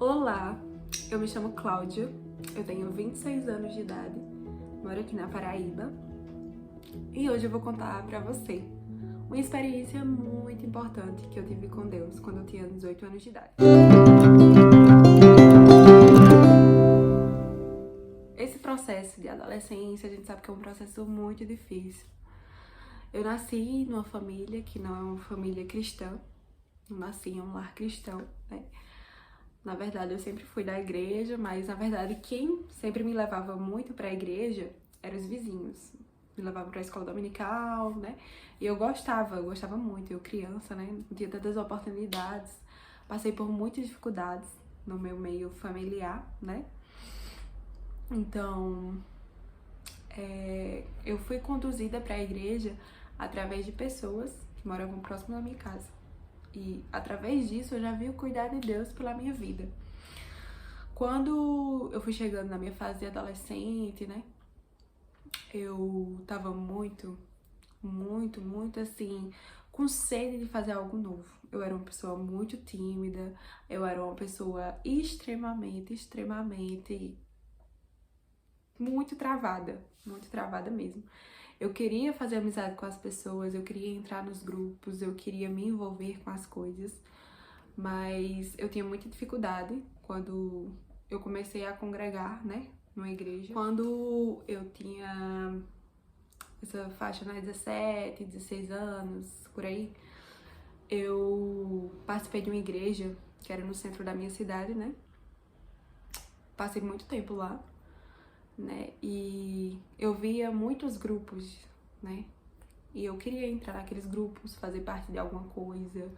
Olá, eu me chamo Cláudia, eu tenho 26 anos de idade, moro aqui na Paraíba e hoje eu vou contar pra você uma experiência muito importante que eu tive com Deus quando eu tinha 18 anos de idade. Esse processo de adolescência, a gente sabe que é um processo muito difícil. Eu nasci numa família que não é uma família cristã, eu nasci em um lar cristão, né? Na verdade, eu sempre fui da igreja, mas na verdade quem sempre me levava muito pra igreja eram os vizinhos. Me levavam pra escola dominical, né? E eu gostava muito. Eu criança, né? Não tinha tantas oportunidades. Passei por muitas dificuldades no meu meio familiar, né? Então, eu fui conduzida pra igreja através de pessoas que moravam próximo da minha casa. E através disso eu já vi o cuidado de Deus pela minha vida. Quando eu fui chegando na minha fase de adolescente, né, eu tava muito assim, com sede de fazer algo novo. Eu era uma pessoa muito tímida, eu era uma pessoa extremamente, muito travada mesmo. Eu queria fazer amizade com as pessoas, eu queria entrar nos grupos, eu queria me envolver com as coisas, mas eu tinha muita dificuldade quando eu comecei a congregar, né, numa igreja. Quando eu tinha essa faixa, né, 17, 16 anos, por aí, eu participei de uma igreja que era no centro da minha cidade, né? Passei muito tempo lá, né? E eu via muitos grupos, né? E eu queria entrar naqueles grupos, fazer parte de alguma coisa,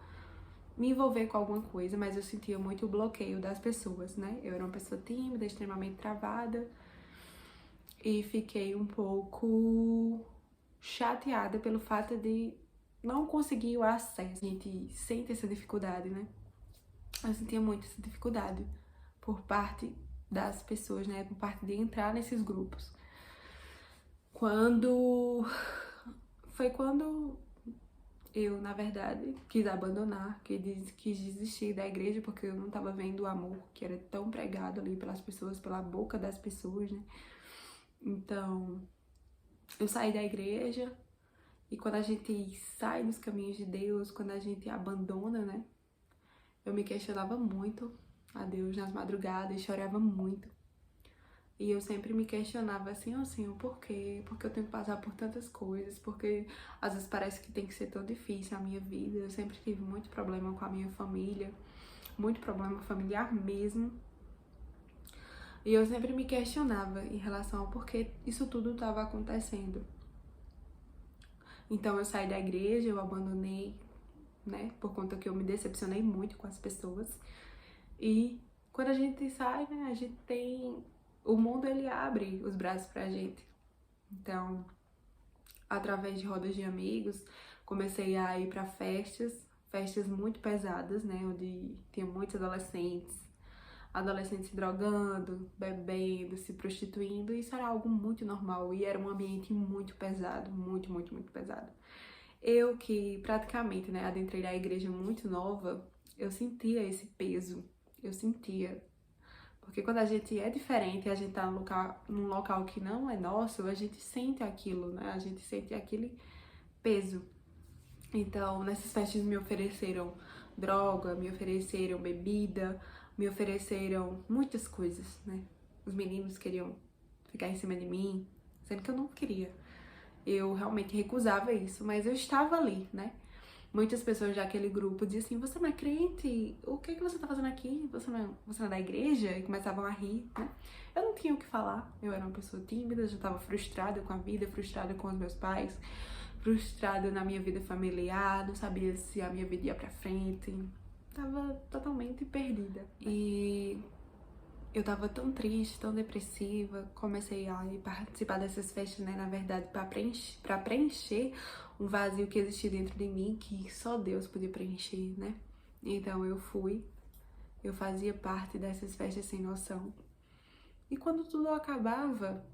me envolver com alguma coisa, mas eu sentia muito o bloqueio das pessoas, né? Eu era uma pessoa tímida, extremamente travada e fiquei um pouco chateada pelo fato de não conseguir o acesso. A gente sente essa dificuldade, né? Eu sentia muito essa dificuldade por parte das pessoas, né? Por parte de entrar nesses grupos. Quando eu, na verdade, quis abandonar, quis desistir da igreja porque eu não tava vendo o amor que era tão pregado ali pelas pessoas, pela boca das pessoas, né? Então, eu saí da igreja e quando a gente sai dos caminhos de Deus, quando a gente abandona, né? Eu me questionava muito a Deus nas madrugadas, chorava muito. E eu sempre me questionava assim, oh Senhor, por quê? Porque eu tenho que passar por tantas coisas, porque às vezes parece que tem que ser tão difícil a minha vida. Eu sempre tive muito problema com a minha família, muito problema familiar mesmo. E eu sempre me questionava em relação ao porquê isso tudo estava acontecendo. Então eu saí da igreja, eu abandonei, né, por conta que eu me decepcionei muito com as pessoas. E quando a gente sai, né, a gente tem... O mundo, ele abre os braços pra gente. Então, através de rodas de amigos, comecei a ir pra festas muito pesadas, né, onde tinha muitos adolescentes se drogando, bebendo, se prostituindo. Isso era algo muito normal e era um ambiente muito pesado, muito pesado. Eu que praticamente, né, adentrei a igreja muito nova, eu sentia esse peso, eu sentia. Porque quando a gente é diferente, a gente tá num local que não é nosso, a gente sente aquilo, né? A gente sente aquele peso. Então, nessas festas me ofereceram droga, me ofereceram bebida, me ofereceram muitas coisas, né? Os meninos queriam ficar em cima de mim, sendo que eu não queria. Eu realmente recusava isso, mas eu estava ali, né? Muitas pessoas daquele grupo diziam assim, você não é crente? O que é que você tá fazendo aqui? Você não é da igreja? E começavam a rir, né? Eu não tinha o que falar, eu era uma pessoa tímida, já estava frustrada com a vida, frustrada com os meus pais, frustrada na minha vida familiar, não sabia se a minha vida ia pra frente, tava totalmente perdida. E eu tava tão triste, tão depressiva, comecei a ir participar dessas festas, né, na verdade, pra preencher um vazio que existia dentro de mim, que só Deus podia preencher, né? Então eu fazia parte dessas festas sem noção. E quando tudo acabava,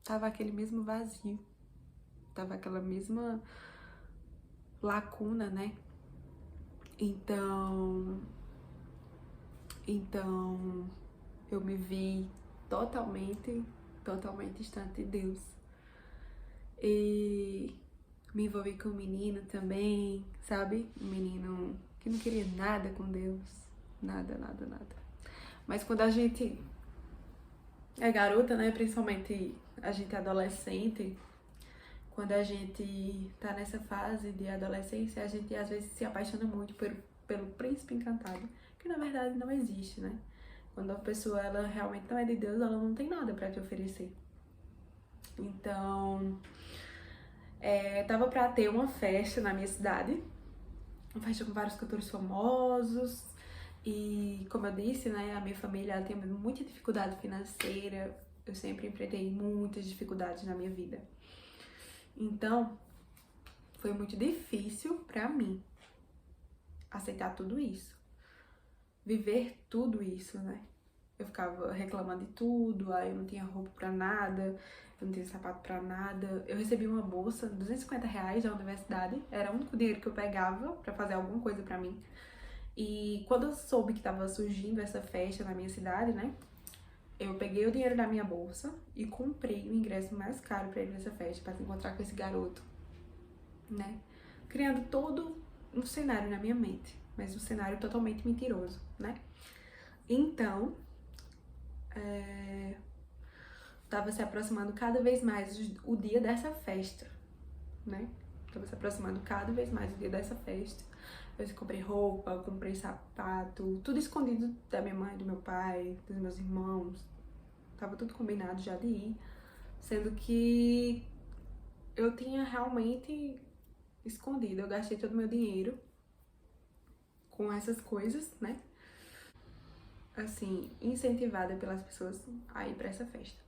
tava aquele mesmo vazio, tava aquela mesma lacuna, né? Então, Então, eu me vi totalmente distante de Deus. E me envolvi com um menino também, sabe? Um menino que não queria nada com Deus. Nada. Mas quando a gente é garota, né? Principalmente a gente é adolescente, quando a gente tá nessa fase de adolescência, a gente às vezes se apaixona muito pelo príncipe encantado, que na verdade não existe, né? Quando a pessoa ela realmente não é de Deus, ela não tem nada pra te oferecer. Então, tava pra ter uma festa na minha cidade, uma festa com vários cantores famosos, e como eu disse, né, a minha família ela tem muita dificuldade financeira, eu sempre enfrentei muitas dificuldades na minha vida. Então, foi muito difícil pra mim aceitar tudo isso, viver tudo isso, né? Eu ficava reclamando de tudo, aí eu não tinha roupa pra nada, eu não tinha sapato pra nada. Eu recebi uma bolsa, R$ 250 da universidade, era o único dinheiro que eu pegava pra fazer alguma coisa pra mim. E quando eu soube que tava surgindo essa festa na minha cidade, né? Eu peguei o dinheiro da minha bolsa e comprei o ingresso mais caro pra ir nessa festa, pra se encontrar com esse garoto, né? Criando todo um cenário na minha mente, mas um cenário totalmente mentiroso, né? Então, tava se aproximando cada vez mais o dia dessa festa, né? Tava se aproximando cada vez mais o dia dessa festa. Eu comprei roupa, comprei sapato, tudo escondido da minha mãe, do meu pai, dos meus irmãos. Tava tudo combinado já de ir, sendo que eu tinha realmente escondido. Eu gastei todo o meu dinheiro com essas coisas, né? Assim, incentivada pelas pessoas a ir pra essa festa.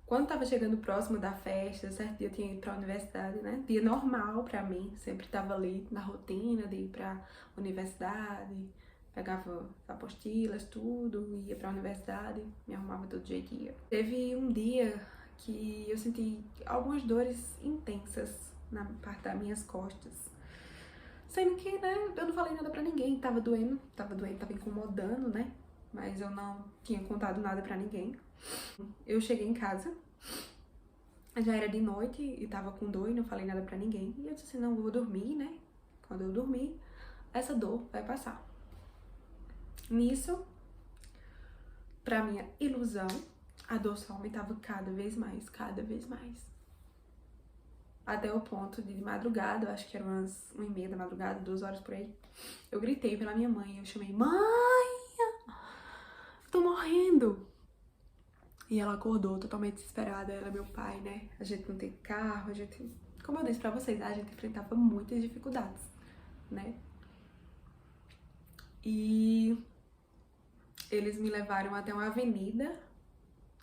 Quando tava chegando próximo da festa, certo dia eu tinha ido pra universidade, né? Dia normal pra mim, sempre tava ali na rotina de ir pra universidade, pegava apostilas, tudo, ia pra universidade, me arrumava todo jeito e ia. Teve um dia que eu senti algumas dores intensas na parte das minhas costas. Sendo que, né, eu não falei nada pra ninguém, tava doendo, tava incomodando, né? Mas eu não tinha contado nada pra ninguém. Eu cheguei em casa, já era de noite e tava com dor e não falei nada pra ninguém. E eu disse assim, não, eu vou dormir, né? Quando eu dormir, essa dor vai passar. Nisso, pra minha ilusão, a dor só aumentava cada vez mais. Até o ponto de madrugada, eu acho que eram umas 1h30 da madrugada, 2 horas por aí, eu gritei pela minha mãe, eu chamei, mãe, tô morrendo. E ela acordou totalmente desesperada, ela é meu pai, né? A gente não tem carro, como eu disse pra vocês, a gente enfrentava muitas dificuldades, né? E eles me levaram até uma avenida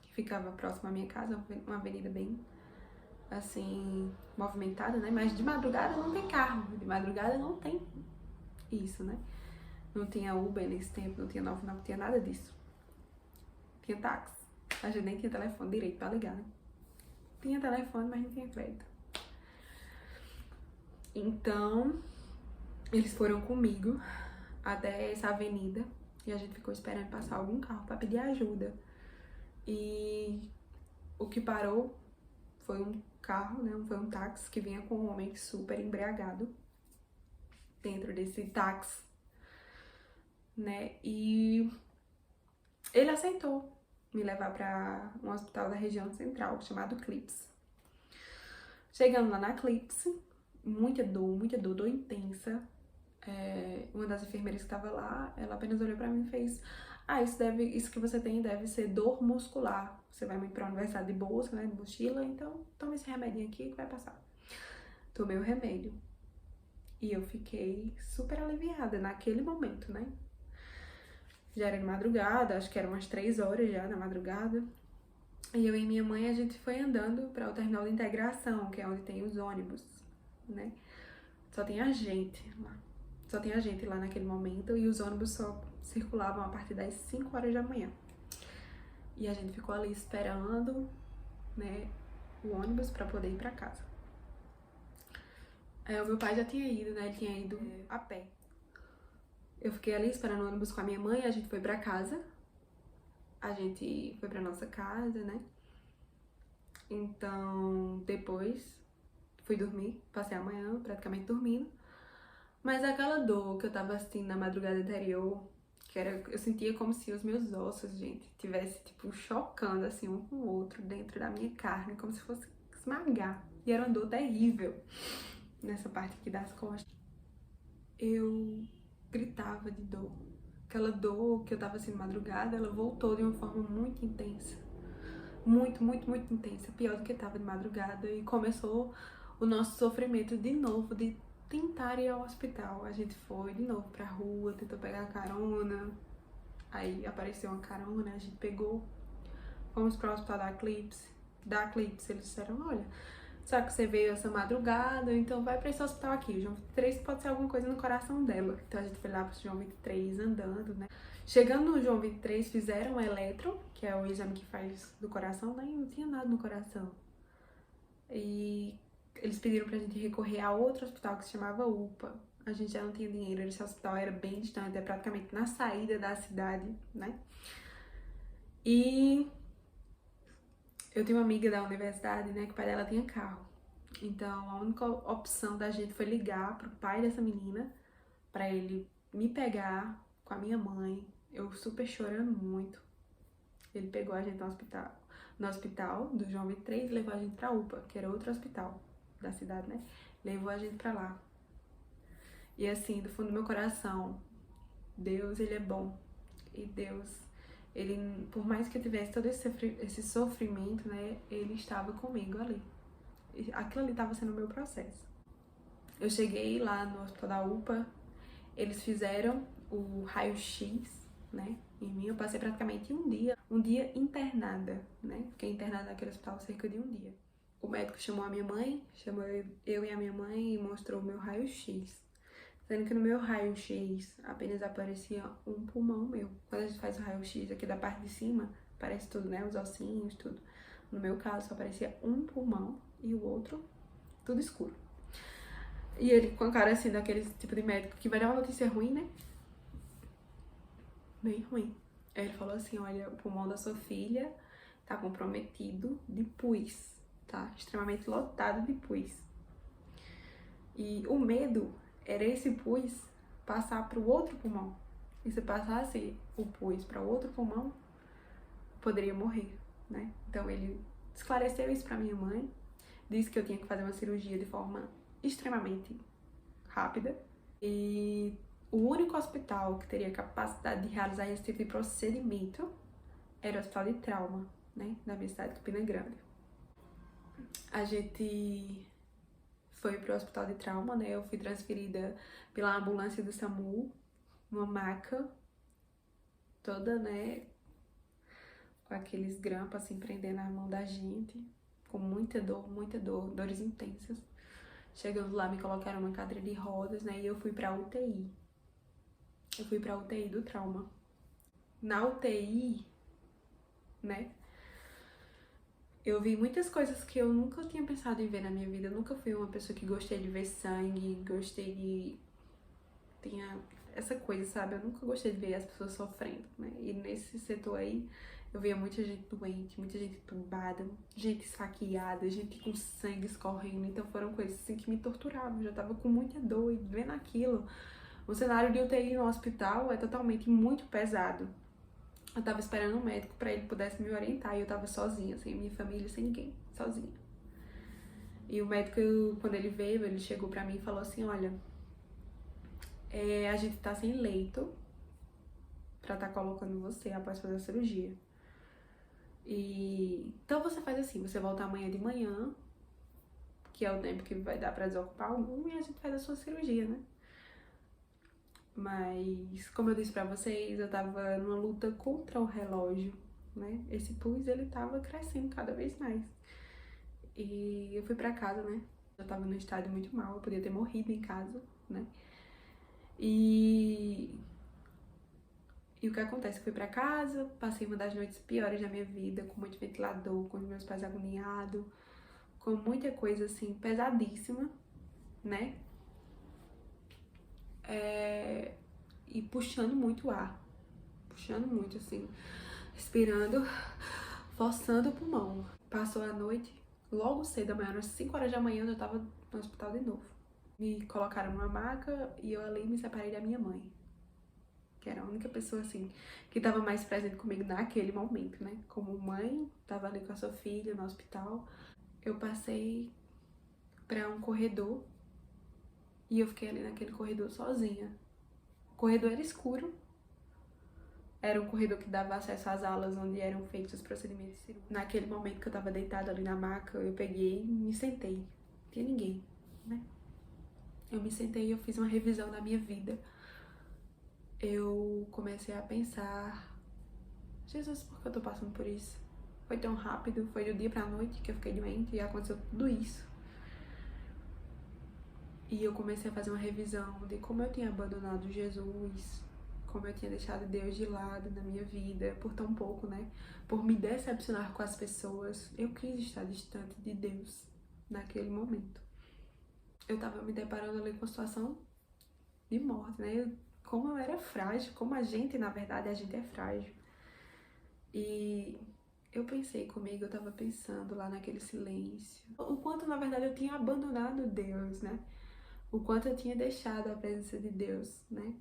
que ficava próxima à minha casa, uma avenida bem, assim, movimentada, né? Mas de madrugada não tem carro, de madrugada não tem isso, né? Não tinha Uber nesse tempo, não tinha 99, não tinha nada disso. Tinha táxi. A gente nem tinha telefone direito pra ligar, né? Tinha telefone, mas não tinha crédito. Então, eles foram comigo até essa avenida e a gente ficou esperando passar algum carro pra pedir ajuda. E o que parou foi um carro, né? Foi um táxi que vinha com um homem super embriagado dentro desse táxi, né? E ele aceitou me levar pra um hospital da região central chamado Clips. Chegando lá na Clips, muita dor intensa. Uma das enfermeiras que estava lá, ela apenas olhou pra mim e fez: isso que você tem deve ser dor muscular. Você vai ir pra universidade de bolsa, né, de mochila, então toma esse remedinho aqui que vai passar. Tomei o remédio. E eu fiquei super aliviada naquele momento, né? Já era de madrugada, acho que eram umas 3 horas já da madrugada. E eu e minha mãe, a gente foi andando para o terminal de integração, que é onde tem os ônibus, né? Só tinha gente lá. Só tinha gente lá naquele momento e os ônibus só circulavam a partir das 5 horas da manhã. E a gente ficou ali esperando, né, o ônibus para poder ir para casa. O meu pai já tinha ido, né? Ele tinha ido a pé. Eu fiquei ali esperando o ônibus com a minha mãe, a gente foi pra casa. A gente foi pra nossa casa, né? Então, depois fui dormir, passei a manhã praticamente dormindo. Mas aquela dor que eu tava sentindo na madrugada anterior, que era, eu sentia como se os meus ossos, gente, tivesse tipo chocando assim um com o outro dentro da minha carne, como se fosse esmagar. E era uma dor terrível nessa parte aqui das costas. Eu gritava de dor. Aquela dor que eu tava sentindo madrugada, ela voltou de uma forma muito intensa. Muito, muito, muito intensa. Pior do que tava de madrugada. E começou o nosso sofrimento de novo, de tentar ir ao hospital. A gente foi de novo pra rua, tentou pegar a carona. Aí apareceu uma carona, a gente pegou. Fomos pro hospital da Eclipse. Da Eclipse, eles disseram, olha, só que você veio essa madrugada, então vai pra esse hospital aqui. O João 23 pode ser alguma coisa no coração dela. Então a gente foi lá pro João 23 andando, né? Chegando no João 23, fizeram um eletro, que é o exame que faz do coração, né? E não tinha nada no coração. E eles pediram pra gente recorrer a outro hospital que se chamava UPA. A gente já não tinha dinheiro, esse hospital era bem distante, é praticamente na saída da cidade, né? E eu tenho uma amiga da universidade, né, que o pai dela tinha carro. Então, a única opção da gente foi ligar pro pai dessa menina pra ele me pegar com a minha mãe. Eu super chorando muito. Ele pegou a gente no hospital do João 23 e levou a gente pra UPA, que era outro hospital da cidade, né? Levou a gente pra lá. E assim, do fundo do meu coração, Deus, ele é bom. E Deus, ele, por mais que eu tivesse todo esse sofrimento, né, ele estava comigo ali. Aquilo ali estava sendo o meu processo. Eu cheguei lá no hospital da UPA, eles fizeram o raio-x, né, em mim. Eu passei praticamente um dia internada, né, fiquei internada naquele hospital cerca de um dia. O médico chamou a minha mãe, chamou eu e a minha mãe e mostrou o meu raio-x. Sendo que no meu raio-x apenas aparecia um pulmão meu. Quando a gente faz o raio-x aqui da parte de cima, aparece tudo, né, os ossinhos, tudo. No meu caso, só aparecia um pulmão e o outro tudo escuro. E ele com a cara assim, daquele tipo de médico que vai dar uma notícia ruim, né? Bem ruim. Aí ele falou assim, olha, o pulmão da sua filha tá comprometido de pus, tá? Extremamente lotado de pus. E o medo era esse pus passar pro outro pulmão. E se passasse o pus para outro pulmão, poderia morrer, né? Então ele esclareceu isso para minha mãe, disse que eu tinha que fazer uma cirurgia de forma extremamente rápida e o único hospital que teria capacidade de realizar esse tipo de procedimento era o hospital de trauma, né, da minha cidade de Campina Grande. A gente foi pro hospital de trauma, né, eu fui transferida pela ambulância do SAMU, numa maca, toda, né, com aqueles grampos assim prendendo a mão da gente, com muita dor, dores intensas. Chegando lá, me colocaram numa cadeira de rodas, né, e eu fui pra UTI. Eu fui pra UTI do trauma. Na UTI, né, eu vi muitas coisas que eu nunca tinha pensado em ver na minha vida. Eu nunca fui uma pessoa que gostei de ver sangue, gostei de... Tinha essa coisa, sabe? Eu nunca gostei de ver as pessoas sofrendo, né? E nesse setor aí, eu via muita gente doente, muita gente entubada, gente esfaqueada, gente com sangue escorrendo. Então foram coisas assim que me torturavam. Eu já tava com muita dor e vendo aquilo. O cenário de UTI no hospital é totalmente muito pesado. Eu tava esperando um médico pra ele pudesse me orientar e eu tava sozinha, sem minha família, sem ninguém, sozinha. E o médico, quando ele veio, ele chegou pra mim e falou assim, olha, a gente tá sem leito pra tá colocando você após fazer a cirurgia. E então você faz assim, você volta amanhã de manhã, que é o tempo que vai dar pra desocupar algum, e a gente faz a sua cirurgia, né? Mas, como eu disse pra vocês, eu tava numa luta contra o relógio, né? Esse pus, ele tava crescendo cada vez mais. E eu fui pra casa, né? Eu tava num estado muito mal, eu podia ter morrido em casa, né? E o que acontece? Eu fui pra casa, passei uma das noites piores da minha vida, com muito ventilador, com os meus pais agoniados, com muita coisa, assim, pesadíssima, né? e puxando muito o ar. Puxando muito, assim, respirando, forçando o pulmão. Passou a noite, logo cedo da manhã, às 5 horas da manhã, eu tava no hospital de novo. Me colocaram numa maca e eu ali me separei da minha mãe, que era a única pessoa, assim, que tava mais presente comigo naquele momento, né? Como mãe, tava ali com a sua filha no hospital. Eu passei pra um corredor e eu fiquei ali naquele corredor sozinha. O corredor era escuro. Era um corredor que dava acesso às alas onde eram feitos os procedimentos cirúrgicos. Naquele momento que eu tava deitada ali na maca, eu peguei e me sentei. Não tinha ninguém, né? Eu me sentei e eu fiz uma revisão da minha vida. Eu comecei a pensar: Jesus, por que eu tô passando por isso? Foi tão rápido, foi do dia pra noite que eu fiquei doente e aconteceu tudo isso. E eu comecei a fazer uma revisão de como eu tinha abandonado Jesus, como eu tinha deixado Deus de lado na minha vida por tão pouco, né? Por me decepcionar com as pessoas, eu quis estar distante de Deus naquele momento. Eu tava me deparando ali com uma situação de morte, né? Como eu era frágil, como a gente, na verdade, a gente é frágil. E eu pensei comigo, eu tava pensando lá naquele silêncio, o quanto, na verdade, eu tinha abandonado Deus, né? O quanto eu tinha deixado a presença de Deus, né?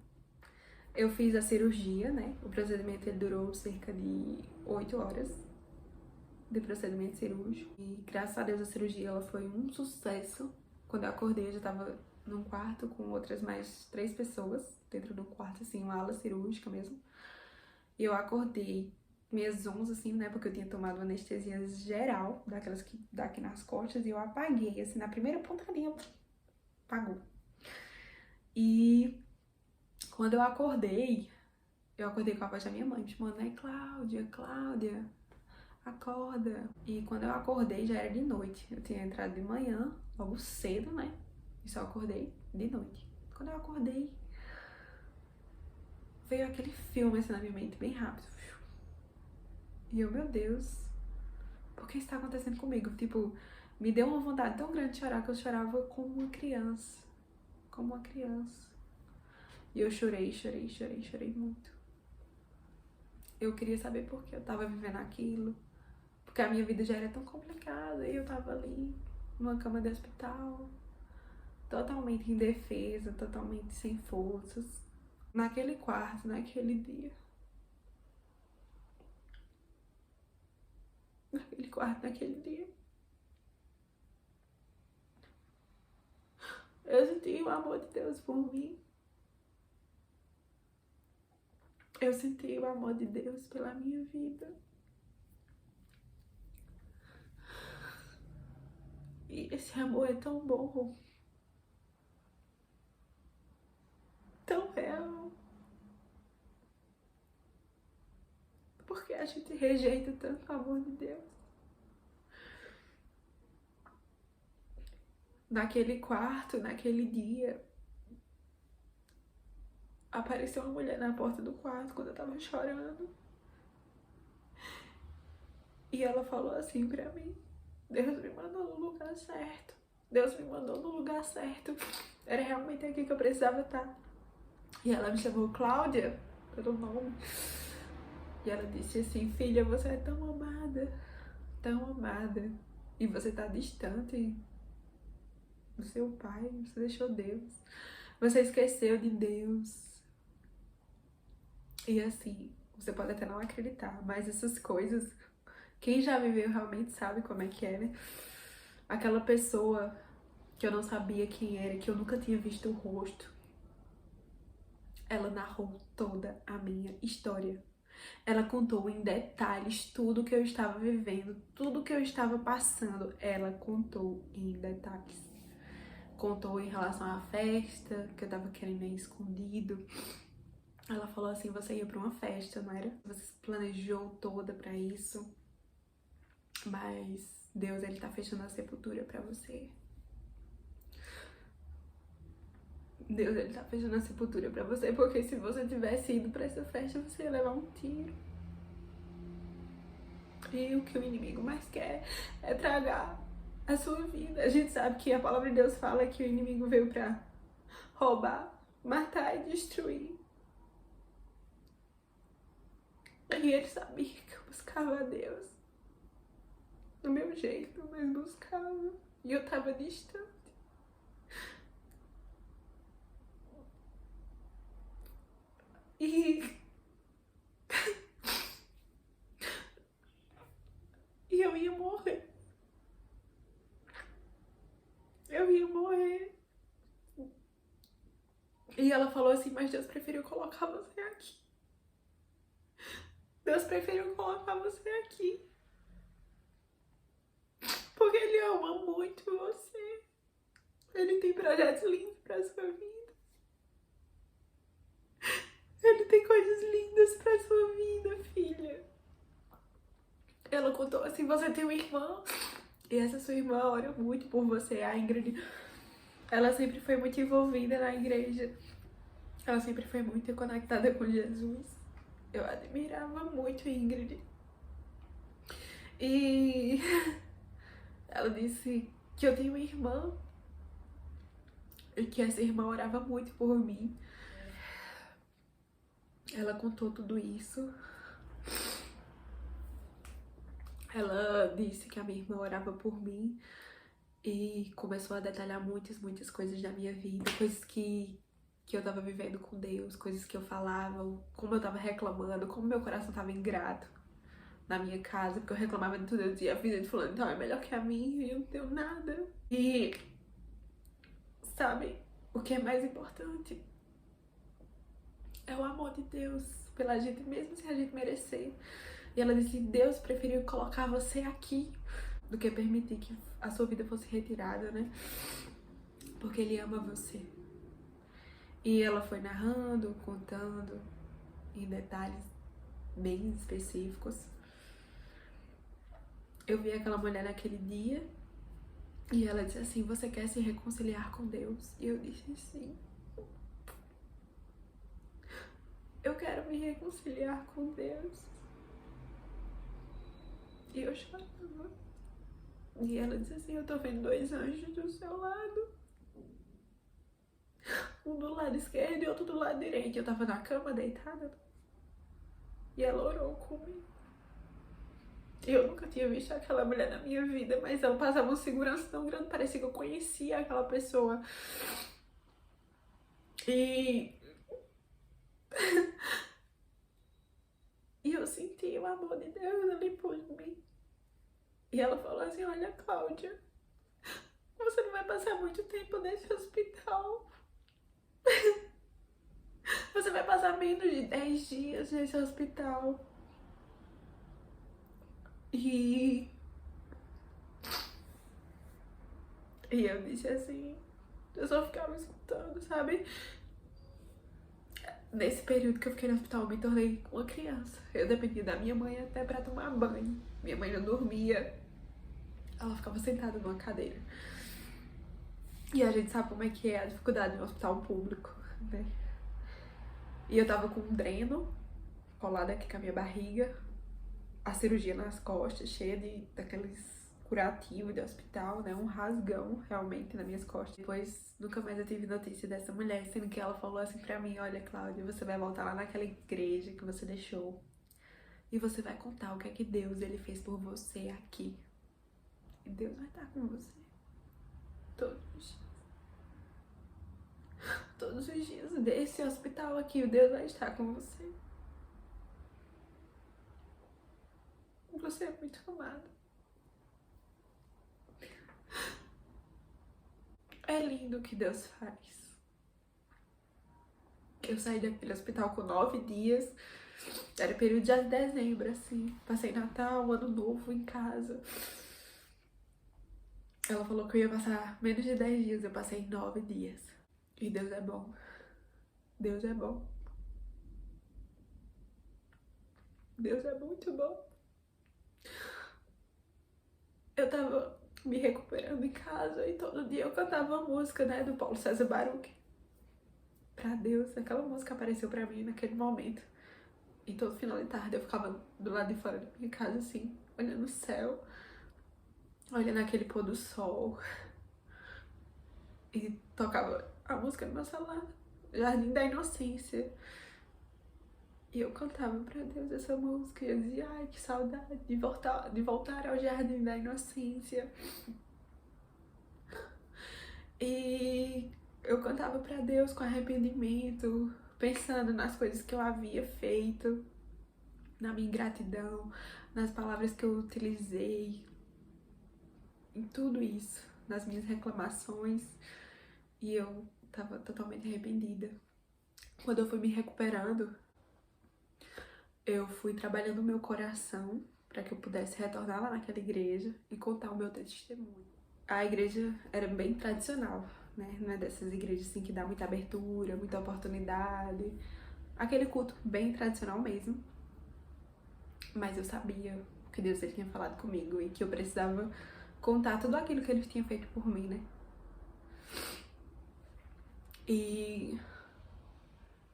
Eu fiz a cirurgia, né? O procedimento ele durou cerca de 8 horas de procedimento cirúrgico. E graças a Deus a cirurgia ela foi um sucesso. Quando eu acordei, eu já tava num quarto com outras mais 3 pessoas dentro do quarto, assim, uma ala cirúrgica mesmo. E eu acordei minhas 11, assim, né? Porque eu tinha tomado anestesia geral, daquelas que dá aqui nas costas, e eu apaguei, assim, na primeira pontadinha, apagou. E quando eu acordei com a voz da minha mãe, me chamando, né? Cláudia, acorda. E quando eu acordei, já era de noite. Eu tinha entrado de manhã, logo cedo, né? E só acordei de noite. Quando eu acordei, veio aquele filme assim na minha mente, bem rápido. E eu, meu Deus, por que isso tá acontecendo comigo? Tipo, me deu uma vontade tão grande de chorar que eu chorava como uma criança. Como uma criança. E eu chorei muito. Eu queria saber por que eu tava vivendo aquilo. Porque a minha vida já era tão complicada e eu tava ali, numa cama de hospital, totalmente indefesa, totalmente sem forças. Naquele quarto, naquele dia. Naquele quarto, naquele dia. Eu senti o amor de Deus por mim. Eu senti o amor de Deus pela minha vida. E esse amor é tão bom, tão real. Por que a gente rejeita tanto o amor de Deus? Naquele quarto, naquele dia, apareceu uma mulher na porta do quarto quando eu tava chorando. E ela falou assim pra mim: Deus me mandou no lugar certo. Deus me mandou no lugar certo. Era realmente aqui que eu precisava estar. E ela me chamou Cláudia, pelo nome. E ela disse assim: filha, você é tão amada, tão amada. E você tá distante do seu pai, você deixou Deus. Você esqueceu de Deus. E assim, você pode até não acreditar, mas essas coisas, quem já viveu realmente sabe como é que é, né? Aquela pessoa que eu não sabia quem era, que eu nunca tinha visto o rosto, ela narrou toda a minha história. Ela contou em detalhes tudo que eu estava vivendo, tudo que eu estava passando, ela contou em detalhes. Contou em relação à festa, que eu tava querendo ir escondido. Ela falou assim: você ia pra uma festa, não era? Você se planejou toda pra isso, mas Deus, ele tá fechando a sepultura pra você. Deus, ele tá fechando a sepultura pra você, porque se você tivesse ido pra essa festa, você ia levar um tiro. E o que o inimigo mais quer é tragar a sua vida. A gente sabe que a palavra de Deus fala que o inimigo veio pra roubar, matar e destruir. E ele sabia que eu buscava a Deus do meu jeito, mas buscava. E eu tava distante. E, e eu ia morrer. Eu ia morrer. E ela falou assim, mas Deus preferiu colocar você aqui. Deus preferiu colocar você aqui. Porque Ele ama muito você. Ele tem projetos lindos pra sua vida. Ele tem coisas lindas pra sua vida, filha. Ela contou assim, você tem uma irmã. E essa sua irmã ora muito por você, a Ingrid. Ela sempre foi muito envolvida na igreja. Ela sempre foi muito conectada com Jesus. Eu admirava muito a Ingrid. E ela disse que eu tenho uma irmã e que essa irmã orava muito por mim. Ela contou tudo isso. Ela disse que a minha irmã orava por mim e começou a detalhar muitas coisas da minha vida, coisas que eu tava vivendo com Deus, coisas que eu falava, como eu tava reclamando, como meu coração tava ingrato na minha casa, porque eu reclamava de tudo, eu dizia, a vida falando, então é melhor que a minha e eu não tenho nada. E sabe, o que é mais importante é o amor de Deus pela gente, mesmo sem a gente merecer. E ela disse, Deus preferiu colocar você aqui do que permitir que a sua vida fosse retirada, né? Porque Ele ama você. E ela foi narrando, contando em detalhes bem específicos. Eu vi aquela mulher naquele dia e ela disse assim, você quer se reconciliar com Deus? E eu disse sim. Eu quero me reconciliar com Deus. E eu chorava. E ela disse assim, eu tô vendo 2 anjos do seu lado. Um do lado esquerdo e outro do lado direito. Eu tava na cama deitada. E ela orou comigo. Eu nunca tinha visto aquela mulher na minha vida, mas ela passava uma segurança tão grande, parecia que eu conhecia aquela pessoa. E eu senti o amor de Deus ali por mim. E ela falou assim, olha, Cláudia, você não vai passar muito tempo nesse hospital. Você vai passar menos de 10 dias nesse hospital. E eu disse assim, eu só ficava escutando, sabe? Nesse período que eu fiquei no hospital, eu me tornei uma criança. Eu dependia da minha mãe até pra tomar banho. Minha mãe não dormia. Ela ficava sentada numa cadeira. E a gente sabe como é que é a dificuldade no hospital público, né? E eu tava com um dreno colado aqui com a minha barriga, a cirurgia nas costas, cheia daqueles curativos de hospital, né? Um rasgão realmente nas minhas costas. Depois, nunca mais eu tive notícia dessa mulher, sendo que ela falou assim pra mim, olha, Cláudia, você vai voltar lá naquela igreja que você deixou e você vai contar o que é que Deus ele fez por você aqui. E Deus vai estar com você todos os dias. Todos os dias desse hospital aqui, o Deus vai estar com você. Você é muito amado. É lindo o que Deus faz. Eu saí daquele hospital com 9 dias. Era período de dezembro, assim. Passei Natal, Ano Novo em casa. Ela falou que eu ia passar menos de 10 dias. Eu passei 9 dias. E Deus é bom. Deus é bom. Deus é muito bom. Eu tava me recuperando em casa e todo dia eu cantava a música, né, do Paulo César Baruch. Pra Deus, aquela música apareceu pra mim naquele momento. E todo final de tarde eu ficava do lado de fora da minha casa, assim, olhando o céu, olhando aquele pôr do sol. E tocava a música no meu celular, Jardim da Inocência. E eu cantava pra Deus essa música e eu dizia, ai, que saudade de voltar ao jardim da inocência. E eu cantava pra Deus com arrependimento, pensando nas coisas que eu havia feito, na minha ingratidão, nas palavras que eu utilizei, em tudo isso, nas minhas reclamações. E eu tava totalmente arrependida. Quando eu fui me recuperando, eu fui trabalhando o meu coração para que eu pudesse retornar lá naquela igreja e contar o meu testemunho. A igreja era bem tradicional, né? Não é dessas igrejas assim que dá muita abertura, muita oportunidade. Aquele culto bem tradicional mesmo. Mas eu sabia que Deus ele tinha falado comigo e que eu precisava contar tudo aquilo que ele tinha feito por mim, né? E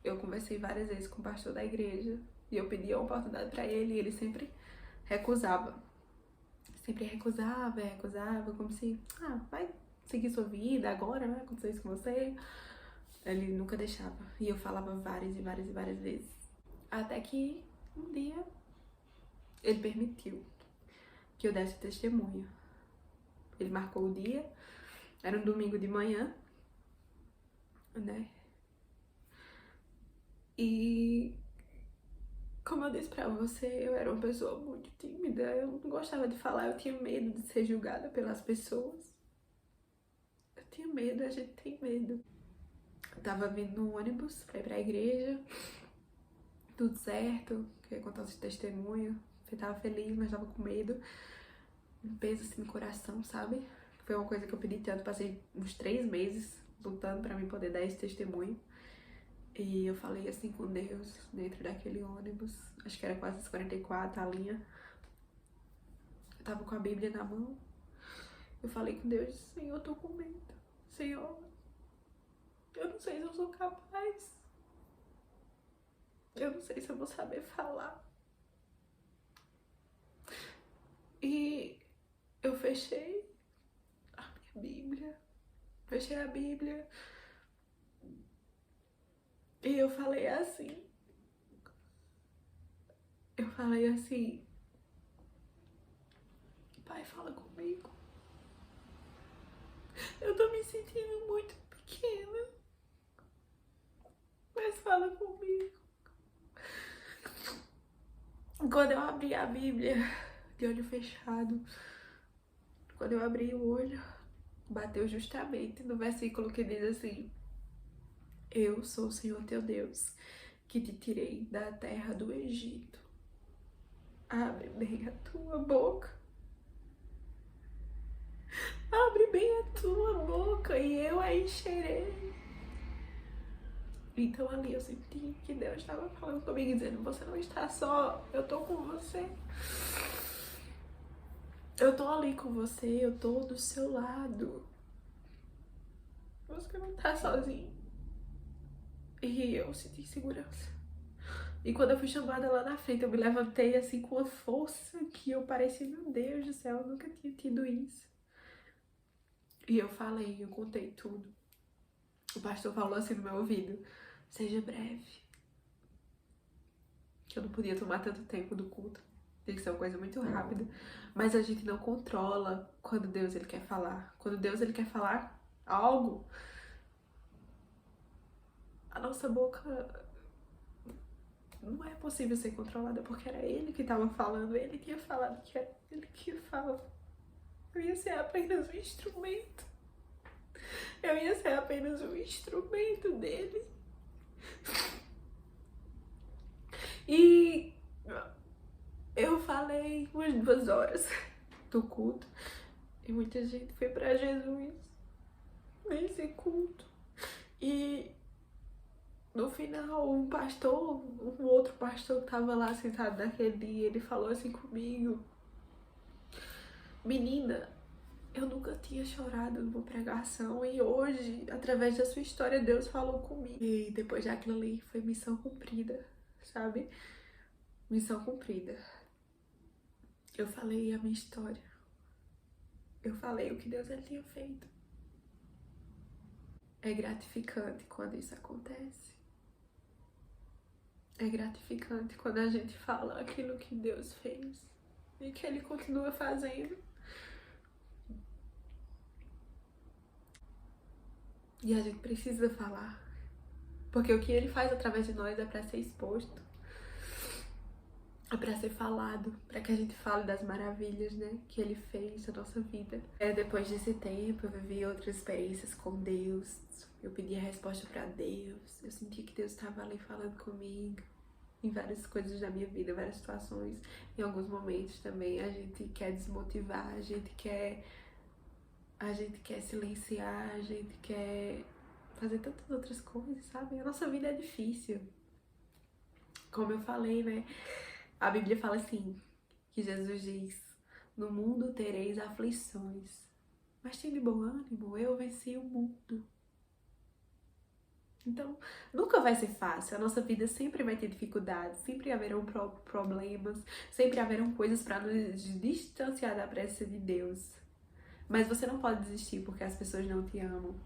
eu conversei várias vezes com o pastor da igreja e eu pedi a oportunidade para ele e ele sempre recusava. Sempre recusava, como se, vai seguir sua vida agora, né? Aconteceu isso com você. Ele nunca deixava. E eu falava várias e várias e várias vezes. Até que um dia ele permitiu que eu desse testemunho. Ele marcou o dia, era um domingo de manhã, né? E como eu disse pra você, eu era uma pessoa muito tímida, eu não gostava de falar, eu tinha medo de ser julgada pelas pessoas. Eu tinha medo, a gente tem medo. Eu tava vindo no ônibus pra ir pra igreja, tudo certo, queria contar esse testemunho. Eu tava feliz, mas tava com medo. Um peso assim no coração, sabe? Foi uma coisa que eu pedi tanto, passei uns 3 meses lutando pra mim poder dar esse testemunho. E eu falei assim com Deus dentro daquele ônibus, acho que era quase as 44 a linha. Eu tava com a Bíblia na mão. Eu falei com Deus, Senhor, eu tô com medo. Senhor, eu não sei se eu sou capaz. Eu não sei se eu vou saber falar. E eu fechei a minha Bíblia. Fechei a Bíblia. E eu falei assim. Pai, fala comigo. Eu tô me sentindo muito pequena. Mas fala comigo. Quando eu abri a Bíblia, de olho fechado, quando eu abri o olho, bateu justamente no versículo que diz assim: Eu sou o Senhor teu Deus, que te tirei da terra do Egito. Abre bem a tua boca. Abre bem a tua boca e eu a encherei. Então ali eu senti que Deus estava falando comigo, dizendo: Você não está só, eu tô com você. Eu tô ali com você, eu tô do seu lado. Você não tá sozinho. E eu senti segurança. E quando eu fui chamada lá na frente, eu me levantei assim com uma força que eu parecia, meu Deus do céu, eu nunca tinha tido isso. E eu falei, eu contei tudo. O pastor falou assim no meu ouvido: Seja breve. Que eu não podia tomar tanto tempo do culto. Tem que ser uma coisa muito rápida. Mas a gente não controla quando Deus ele quer falar. Quando Deus ele quer falar algo, a nossa boca não é possível ser controlada, porque era ele que estava falando, ele tinha falado que era ele que falava. Eu ia ser apenas um instrumento. Eu ia ser apenas um instrumento dele. E eu falei umas 2 horas do culto e muita gente foi pra Jesus nesse culto. E no final, um outro pastor que tava lá sentado naquele dia, ele falou assim comigo: Menina, eu nunca tinha chorado numa pregação e hoje, através da sua história, Deus falou comigo. E depois daquilo ali, foi missão cumprida, sabe? Missão cumprida. Eu falei a minha história. Eu falei o que Deus ele tinha feito. É gratificante quando isso acontece. É gratificante quando a gente fala aquilo que Deus fez e que Ele continua fazendo. E a gente precisa falar, porque o que Ele faz através de nós é para ser exposto, é para ser falado, para que a gente fale das maravilhas, né, que Ele fez na nossa vida. Depois desse tempo, eu vivi outras experiências com Deus. Eu pedi a resposta para Deus. Eu senti que Deus estava ali falando comigo em várias coisas da minha vida, várias situações. Em alguns momentos também a gente quer desmotivar, a gente quer silenciar, a gente quer fazer tantas outras coisas, sabe? A nossa vida é difícil. Como eu falei, né? A Bíblia fala assim, que Jesus diz: no mundo tereis aflições, mas tem de bom ânimo, eu venci o mundo. Então, nunca vai ser fácil. A nossa vida sempre vai ter dificuldades, sempre haverão problemas, sempre haverão coisas para nos distanciar da presença de Deus. Mas você não pode desistir porque as pessoas não te amam.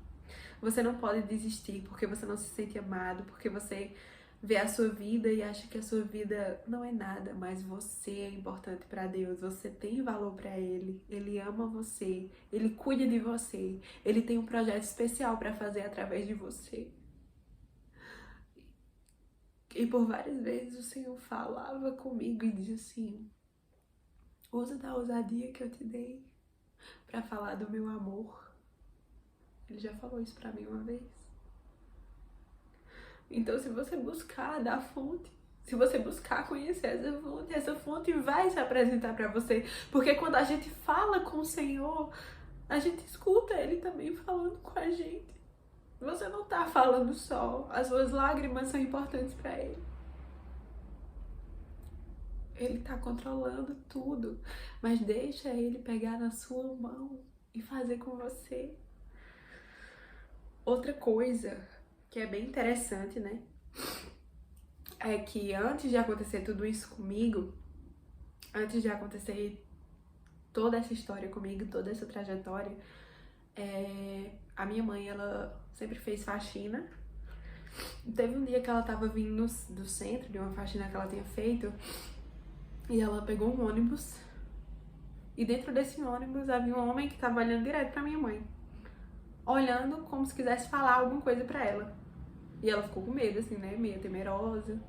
Você não pode desistir porque você não se sente amado, porque você vê a sua vida e acha que a sua vida não é nada, mas você é importante para Deus, você tem valor para Ele, Ele ama você, Ele cuida de você, Ele tem um projeto especial para fazer através de você. E por várias vezes o Senhor falava comigo e dizia assim: usa da ousadia que eu te dei para falar do meu amor. Ele já falou isso para mim uma vez. Então, se você buscar da fonte, se você buscar conhecer essa fonte vai se apresentar para você. Porque quando a gente fala com o Senhor, a gente escuta Ele também falando com a gente. Você não tá falando só, as suas lágrimas são importantes para Ele. Ele tá controlando tudo, mas deixa Ele pegar na sua mão e fazer com você. Outra coisa que é bem interessante, né? É que antes de acontecer tudo isso comigo, antes de acontecer toda essa história comigo, toda essa trajetória, a minha mãe, ela sempre fez faxina. Teve um dia que ela tava vindo do centro, de uma faxina que ela tinha feito, e ela pegou um ônibus, e dentro desse ônibus havia um homem que tava olhando direto pra minha mãe, olhando como se quisesse falar alguma coisa pra ela. E ela ficou com medo, assim, né, meio temerosa.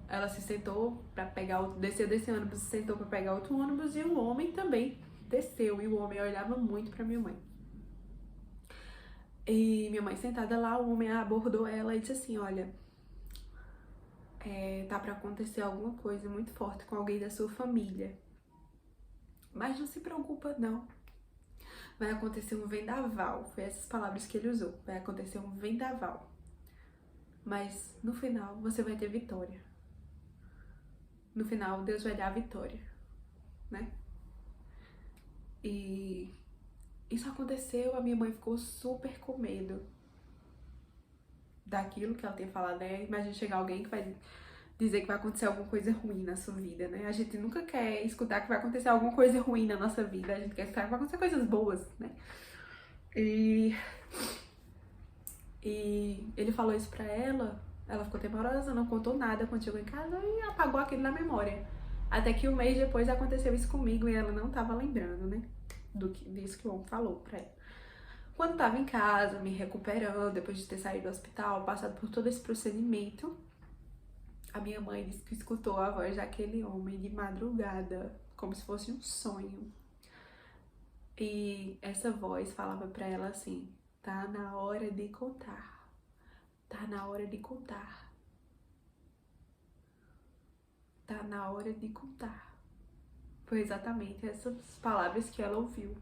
Ela se sentou pra pegar desceu desse ônibus, se sentou pra pegar outro ônibus, e o homem também desceu, e o homem olhava muito pra minha mãe. E minha mãe sentada lá, o homem abordou ela e disse assim: olha, tá pra acontecer alguma coisa muito forte com alguém da sua família, mas não se preocupa não, vai acontecer um vendaval. Foi essas palavras que ele usou: vai acontecer um vendaval, mas no final você vai ter vitória. No final Deus vai dar a vitória, né? E isso aconteceu, a minha mãe ficou super com medo daquilo que ela tinha falado, né? Imagina chegar alguém que vai dizer que vai acontecer alguma coisa ruim na sua vida, né? A gente nunca quer escutar que vai acontecer alguma coisa ruim na nossa vida, a gente quer escutar que vai acontecer coisas boas, né? E ele falou isso pra ela ficou temorosa, não contou nada quando chegou em casa e apagou aquilo na memória. Até que um mês depois aconteceu isso comigo e ela não tava lembrando, né? Disso que o homem falou pra ela. Quando tava em casa, me recuperando, depois de ter saído do hospital, passado por todo esse procedimento, a minha mãe disse que escutou a voz daquele homem de madrugada, como se fosse um sonho. E essa voz falava pra ela assim: tá na hora de contar, tá na hora de contar, tá na hora de contar. Foi exatamente essas palavras que ela ouviu.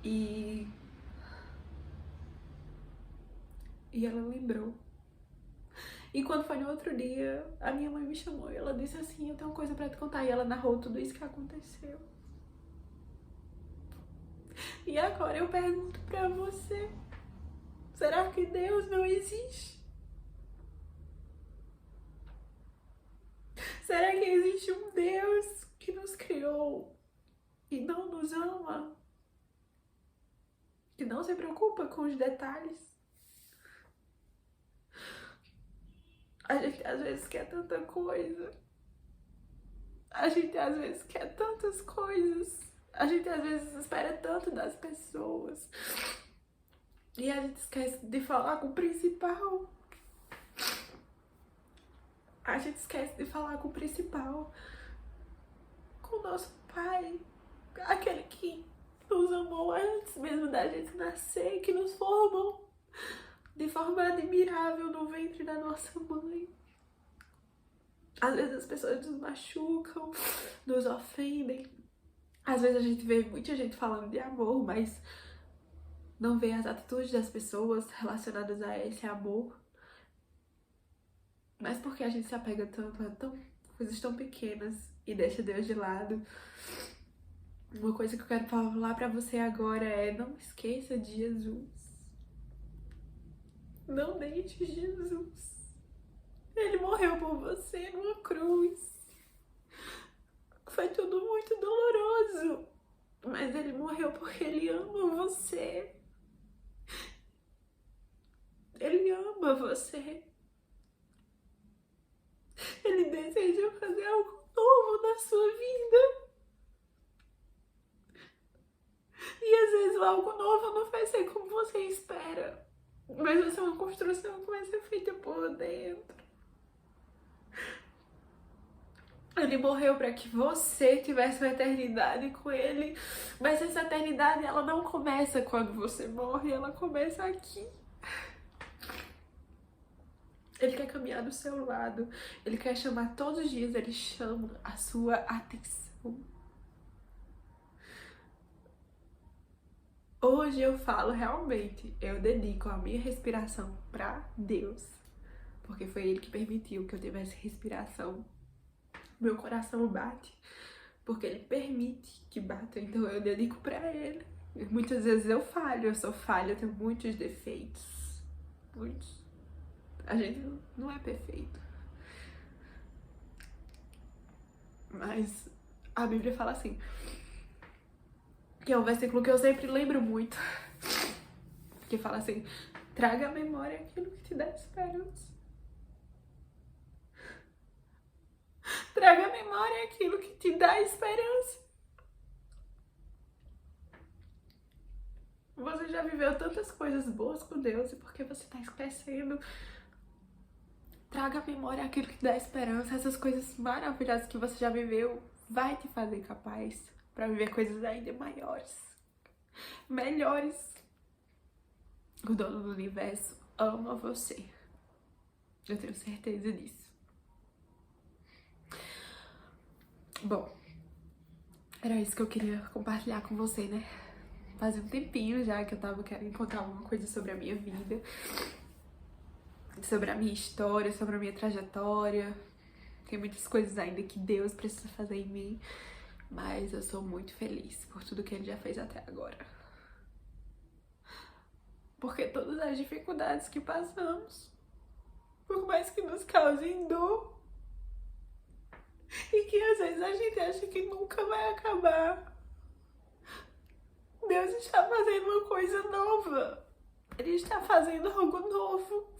E ela lembrou. E quando foi no outro dia, a minha mãe me chamou e ela disse assim: eu tenho uma coisa pra te contar. E ela narrou tudo isso que aconteceu. E agora eu pergunto pra você: será que Deus não existe? Será que existe um Deus que nos criou e não nos ama? Que não se preocupa com os detalhes? A gente às vezes quer tanta coisa. A gente às vezes quer tantas coisas. A gente às vezes espera tanto das pessoas. E a gente esquece de falar com o principal. A gente esquece de falar com o principal. Com o nosso Pai. Aquele que nos amou antes mesmo da gente nascer, que nos formou de forma admirável no ventre da nossa mãe. Às vezes as pessoas nos machucam, nos ofendem. Às vezes a gente vê muita gente falando de amor, mas não vê as atitudes das pessoas relacionadas a esse amor. Mas por que a gente se apega tanto a coisas tão pequenas e deixa Deus de lado? Uma coisa que eu quero falar pra você agora é: não esqueça de Jesus. Não deixe Jesus. Ele morreu por você numa cruz. Foi tudo muito doloroso. Mas ele morreu porque ele ama você. Ele ama você. Ele deseja fazer algo novo na sua vida. E às vezes o algo novo não vai ser como você espera. Mas vai ser uma construção que vai ser feita por dentro. Ele morreu para que você tivesse uma eternidade com ele. Mas essa eternidade, ela não começa quando você morre, ela começa aqui. Ele quer caminhar do seu lado. Ele quer chamar todos os dias, ele chama a sua atenção. Hoje eu falo realmente, eu dedico a minha respiração para Deus. Porque foi ele que permitiu que eu tivesse respiração. Meu coração bate porque ele permite que bata, então eu dedico pra ele. Muitas vezes eu falho, eu sou falha, eu tenho muitos defeitos. Muitos. A gente não é perfeito. Mas a Bíblia fala assim, que é um versículo que eu sempre lembro muito, que fala assim: traga à memória aquilo que te dá esperança. Traga à memória aquilo que te dá esperança. Você já viveu tantas coisas boas com Deus e porque você está esquecendo? Traga à memória aquilo que dá esperança. Essas coisas maravilhosas que você já viveu vai te fazer capaz para viver coisas ainda maiores, melhores. O dono do universo ama você. Eu tenho certeza disso. Bom, era isso que eu queria compartilhar com você, né? Fazia um tempinho já que eu tava querendo contar alguma coisa sobre a minha vida, sobre a minha história, sobre a minha trajetória. Tem muitas coisas ainda que Deus precisa fazer em mim, mas eu sou muito feliz por tudo que Ele já fez até agora. Porque todas as dificuldades que passamos, por mais que nos causem dor, e que às vezes a gente acha que nunca vai acabar, Deus está fazendo uma coisa nova. Ele está fazendo algo novo.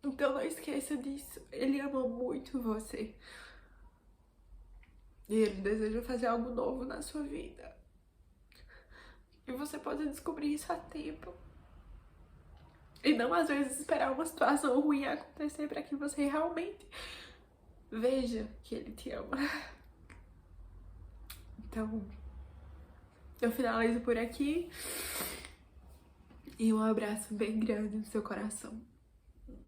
Então não esqueça disso. Ele ama muito você. E ele deseja fazer algo novo na sua vida. E você pode descobrir isso a tempo. E não às vezes esperar uma situação ruim acontecer para que você realmente veja que ele te ama. Então, eu finalizo por aqui. E um abraço bem grande no seu coração.